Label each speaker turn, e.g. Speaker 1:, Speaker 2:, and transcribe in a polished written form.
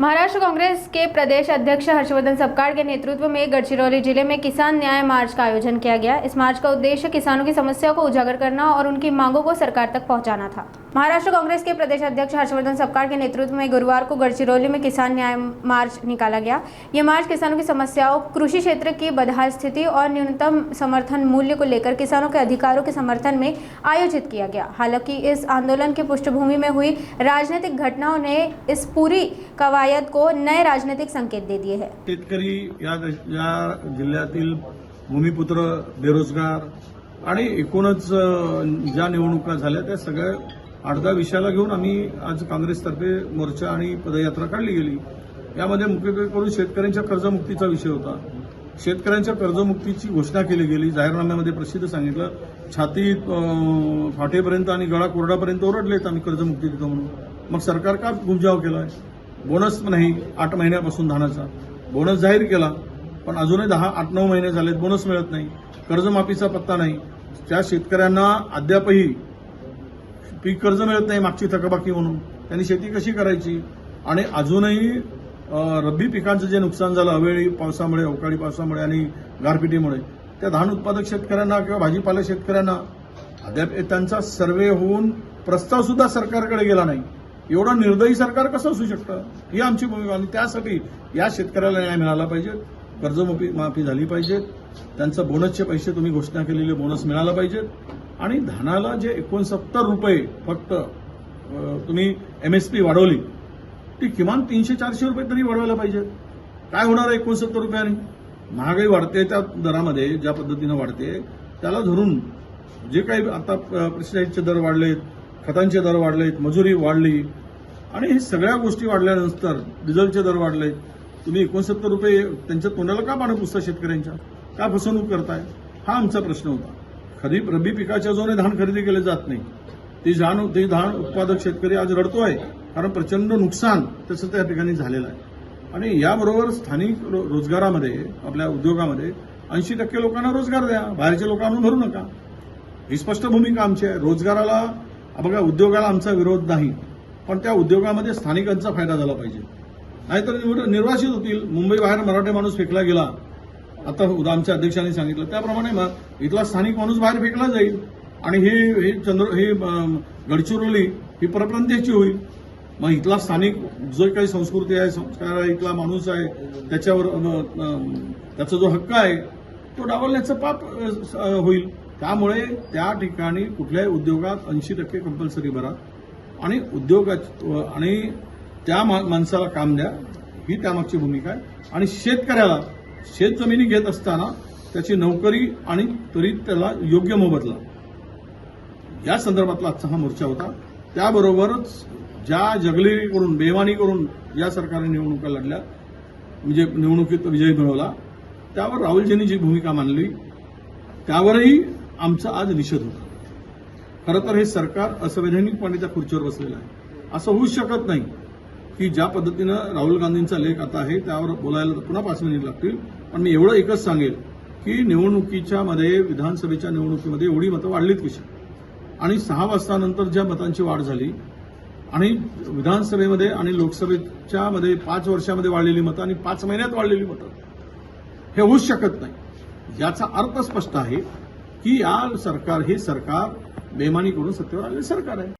Speaker 1: महाराष्ट्र कांग्रेस के प्रदेश अध्यक्ष हर्षवर्धन सपकाळ के नेतृत्व में गढ़चिरौली जिले में किसान न्याय मार्च का आयोजन किया गया। इस मार्च का उद्देश्य किसानों की समस्याओं को उजागर करना और उनकी मांगों को सरकार तक पहुंचाना था। महाराष्ट्र कांग्रेस के प्रदेश अध्यक्ष हर्षवर्धन सपकाळ के नेतृत्व में गुरुवार को गढ़चिरौली में किसान न्याय मार्च निकाला गया। ये मार्च किसानों की समस्याओं, कृषि क्षेत्र की बदहाल स्थिति और न्यूनतम समर्थन मूल्य को लेकर किसानों के अधिकारों के समर्थन में आयोजित किया गया। हालांकि इस आंदोलन की पृष्ठभूमि में हुई राजनीतिक घटनाओं ने इस पूरी कवायद को नए राजनीतिक संकेत दे दिए हैं।
Speaker 2: शेतकरी या जिल्ह्यातील भूमिपुत्र, बेरोजगार आणि एकूणच ज्या निवडणुका झाल्या त्या सगळ्या 8-10 विषयाला घेऊन आम्ही आज काँग्रेसतर्फे मोर्चा आणि पदयात्रा काढली गेली। यामध्ये मुख्य करून शेतकऱ्यांच्या कर्जमुक्तीचा विषय होता। शेतकऱ्यांच्या कर्जमुक्तीची घोषणा केली गेली। जाहीरनाम्यामध्ये प्रसिद्ध सांगितलं, छाती फाटेपर्यंत आणि गळा कोरडापर्यंत ओरडलेत आम्ही कर्जमुक्ती देतो म्हणून। मग सरकार का गुंजाव केलाय? बोनस नाही 8 महिन्यापासून धानाचा बोनस जाहीर केला, पण अजूनही 8-9 महिने झालेत बोनस मिळत नाही। कर्जमाफीचा पत्ता नाही। त्या शेतकऱ्यांना अद्यापही पीक कर्ज मिळत नाही मागची थकबाकी म्हणून। त्यांनी शेती कशी करायची? आणि अजूनही रब्बी पिकांचं जे नुकसान झालं अवेळी पावसामुळे, अवकाळी पावसामुळे आणि गारपिटीमुळे, त्या धान उत्पादक शेतकऱ्यांना किंवा भाजीपाला शेतकऱ्यांना अद्याप त्यांचा सर्वे होऊन प्रस्ताव सुद्धा सरकारकडे गेला नाही। एवढं निर्दयी सरकार कसं असू शकतं? ही आमची भूमिका आणि त्यासाठी या शेतकऱ्याला न्याय मिळाला पाहिजे, कर्जमाफी झाली पाहिजे, त्यांचं बोनसचे पैसे तुम्ही घोषणा केलेले बोनस मिळाला पाहिजेत आणि धानाला जे 69 रुपये फक्त तुम्ही एमएसपी वाढवली ती किमान 300-400 रुपये तरी वाढवायला पाहिजे। काय होणार आहे 69 रुपयांनी? महागाई वाढते, त्या दरामध्ये ज्या पद्धतीनं वाढते त्याला धरून जे काही आता पेस्टिसाइडचे दर वाढलेत, खतांचे दर वाढलेत, मजुरी वाढली आणि हे सगळ्या गोष्टी वाढल्यानंतर डिझेलचे दर वाढले। तुम्ही 69 रुपये त्यांच्या तोंडाला का पानं पुसता? शेतकऱ्यांच्या का फसवणूक करताय? हा आमचा प्रश्न होता। खरीप रब्बी पिकाच्या जोने धान खरेदी केले जात नाही, ते धान उत्पादक शेतकरी आज रडतोय, कारण प्रचंड नुकसान त्याचं त्या ठिकाणी झालेलं आहे। आणि याबरोबर स्थानिक रोजगारामध्ये, आपल्या उद्योगामध्ये 80% लोकांना रोजगार द्या, बाहेरच्या लोकांना भरू नका। ही स्पष्ट भूमिका आमची आहे। रोजगाराला बघा, उद्योगाला आमचा विरोध नाही, पण त्या उद्योगामध्ये स्थानिकांचा फायदा झाला पाहिजे, नाहीतर निर्वासित होतील। मुंबई बाहेर मराठी माणूस फेकला गेला, आता आमच्या अध्यक्षांनी सांगितलं त्याप्रमाणे इथला स्थानिक माणूस बाहेर फेकला जाईल आणि हे गडचिरोली ही परप्रांतीयाची होईल। मग इथला स्थानिक जो काही संस्कृती आहे, संस्कार आहे, इथला माणूस आहे, त्याच्यावर त्याचा जो हक्क आहे तो डावलण्याचं पाप होईल। त्यामुळे त्या ठिकाणी कुठल्याही उद्योगात 80% कंपल्सरी भरा आणि आणि त्या माणसाला काम द्या, ही त्यामागची भूमिका आहे। आणि शेतकऱ्याला शेतजमिनी घेत असताना त्याची नोकरी आणि त्वरित त्याला योग्य मोबदला, या संदर्भातला आजचा हा मोर्चा होता। त्याबरोबरच ज्या जगलेरी करून, बेईमानी करून या सरकारने निवडणुका लढल्या, म्हणजे निवडणुकीत विजय मिळवला, त्यावर राहुलजींनी जी भूमिका मांडली त्यावरही आमचा आज निषेध होता। खरं तर हे सरकार असंवैधानिकपणे त्या खुर्चीवर बसलेलं आहे। असं होऊच शकत नाही की ज्या पद्धतीनं राहुल गांधींचा लेख आता आहे त्यावर बोलायला पुन्हा 5 मिनिट लागतील, पण मी एवढं एकच सांगेल की निवडणुकीच्या मध्ये, विधानसभेच्या निवडणुकीमध्ये एवढी मतं वाढलीत कशी? आणि 6 वाजता नंतर ज्या मतांची वाढ झाली आणि विधानसभेमध्ये आणि लोकसभेच्या मध्ये 5 वर्षामध्ये वाढलेली मतं आणि 5 महिन्यात वाढलेली मतं, हे होऊच शकत नाही। याचा अर्थ स्पष्ट आहे की हे सरकार बेईमानी करून सत्तेवर आलेले सरकार आहे।